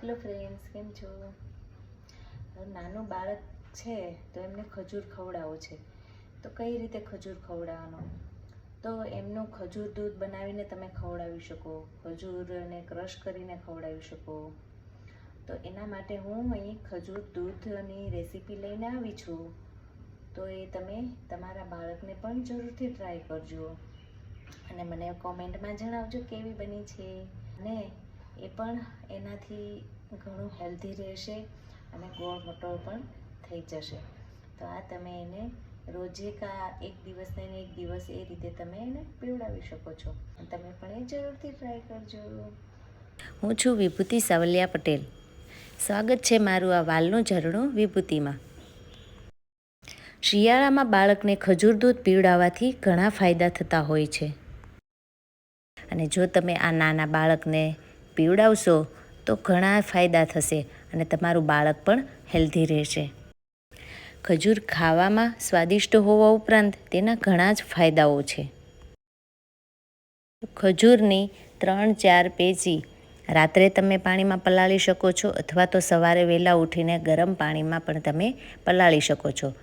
Hello friends, કેમ છો? નાનું બાળક છે તો એમને ખજૂર ખવડાવવો છે, તો કઈ રીતે ખજૂર ખવડાવવાનો? તો એમનું ખજૂર દૂધ બનાવીને તમે ખવડાવી શકો, ખજૂરને ક્રશ કરીને ખવડાવી શકો. તો એના માટે હું અહીં ખજૂર દૂધની રેસીપી લઈને આવી છું. તો એ તમે તમારા બાળકને પણ જરૂરથી ટ્રાય કરજો અને મને કોમેન્ટમાં જણાવજો કેવી બની છે. અને એ પણ એનાથી ઘણું હેલ્ધી રહેશે અને ગોળ મોટો પણ થઈ જશે. તો આ તમે એને રોજે એક દિવસ ને એક દિવસ એ રીતે તમે એને પીવડાવી શકો છો. તમે પણ એ જરૂરથી ટ્રાય કરજો. હું છું વિભૂતિ સાવલિયા પટેલ. સ્વાગત છે મારું આ વાલનું ઝરણું વિભૂતિમાં. શિયાળામાં બાળકને ખજૂર દૂધ પીવડાવવાથી ઘણા ફાયદા થતા હોય છે. અને જો તમે આ નાના બાળકને પીવડાવશો તો ઘણા ફાયદા થશે અને તમારું બાળક પણ હેલ્ધી રહેશે. ખજૂર ખાવામાં સ્વાદિષ્ટ હોવા ઉપરાંત તેના ઘણા જ ફાયદાઓ છે. ખજૂરની 3-4 પેજી રાત્રે તમે પાણીમાં પલાળી શકો છો અથવા તો સવારે વહેલા ઉઠીને ગરમ પાણીમાં પણ તમે પલાળી શકો છો.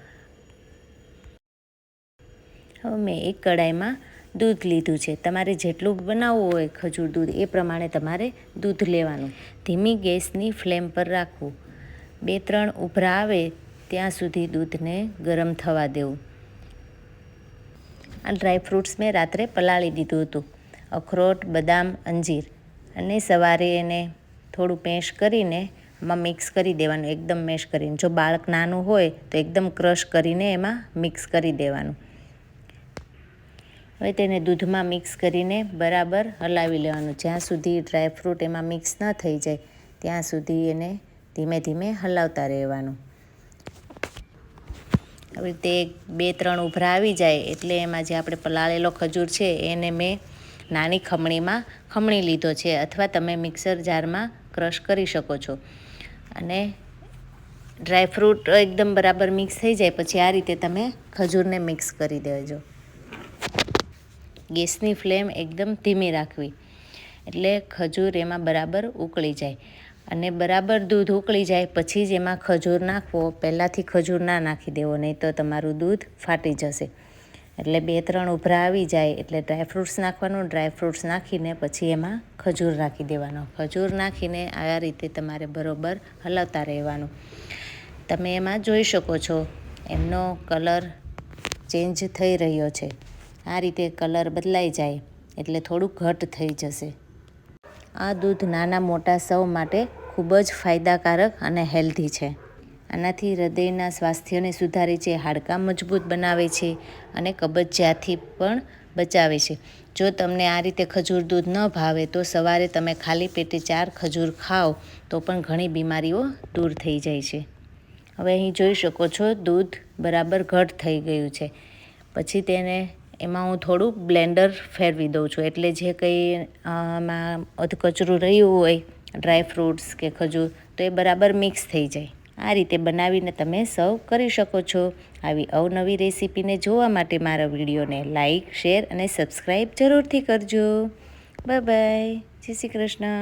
હવે મેં એક કડાઈમાં દૂધ લીધું છે. તમારે જેટલું બનાવવું હોય ખજૂર દૂધ એ પ્રમાણે તમારે દૂધ લેવાનું. ધીમી ગેસની ફ્લેમ પર રાખવું. 2-3 ઉભરા આવે ત્યાં સુધી દૂધને ગરમ થવા દેવું. આ ડ્રાયફ્રૂટ્સ મેં રાત્રે પલાળી દીધું હતું. અખરોટ, બદામ, અંજીર, અને સવારે એને થોડું પેશ કરીને એમાં મિક્સ કરી દેવાનું, એકદમ મેશ કરીને. જો બાળક નાનું હોય તો એકદમ ક્રશ કરીને એમાં મિક્સ કરી દેવાનું. હવે તેને દૂધમાં મિક્સ કરીને બરાબર હલાવી લેવાનું. જ્યાં સુધી ડ્રાયફ્રૂટ એમાં મિક્સ ન થઈ જાય ત્યાં સુધી એને ધીમે ધીમે હલાવતા રહેવાનું. હવે તે 2-3 ઉભરા આવી જાય એટલે એમાં જે આપણે પલાળેલો ખજૂર છે એને મેં નાની ખમણીમાં ખમણી લીધો છે અથવા તમે મિક્સર જારમાં ક્રશ કરી શકો છો. અને ડ્રાયફ્રૂટ એકદમ બરાબર મિક્સ થઈ જાય પછી આ રીતે તમે ખજૂરને મિક્સ કરી દેજો. ગેસની ફ્લેમ એકદમ ધીમી રાખવી એટલે ખજૂર એમાં બરાબર ઉકળી જાય. અને બરાબર દૂધ ઉકળી જાય પછી જ એમાં ખજૂર નાખવો. પહેલાંથી ખજૂર ના નાખી દેવો, નહીં તો તમારું દૂધ ફાટી જશે. એટલે 2-3 ઉભરા આવી જાય એટલે ડ્રાયફ્રૂટ્સ નાખવાનું. ડ્રાયફ્રૂટ્સ નાખીને પછી એમાં ખજૂર નાખી દેવાનો. ખજૂર નાખીને આ રીતે તમારે બરાબર હલાવતા રહેવાનું. તમે એમાં જોઈ શકો છો એમનો કલર ચેન્જ થઈ રહ્યો છે. આ રીતે કલર બદલાઈ જાય એટલે થોડું ઘટ થઈ જશે. આ દૂધ નાના મોટા સૌ માટે ખૂબ જ ફાયદાકારક અને હેલ્ધી છે. આનાથી હૃદયના સ્વાસ્થ્યને સુધારે છે, હાડકાં મજબૂત બનાવે છે અને કબજિયાતથી પણ બચાવે છે. જો તમને આ રીતે ખજૂર દૂધ ન ભાવે તો સવારે તમે ખાલી પેટે 4 ખજૂર ખાઓ તો પણ ઘણી બીમારીઓ દૂર થઈ જાય છે. હવે અહીં જોઈ શકો છો દૂધ બરાબર ઘટ થઈ ગયું છે. પછી તેને એમાં હું થોડું બ્લેન્ડર ફેરવી દઉં છું એટલે જે કંઈ આમાં અધકચરું રહ્યું હોય ડ્રાયફ્રૂટ્સ કે ખજૂર તો એ બરાબર મિક્સ થઈ જાય. આ રીતે બનાવીને તમે સર્વ કરી શકો છો. આવી અવનવી રેસીપીને જોવા માટે મારા વિડીયોને લાઇક, શેર અને સબસ્ક્રાઈબ જરૂરથી કરજો. Bye bye. જય શ્રી કૃષ્ણ.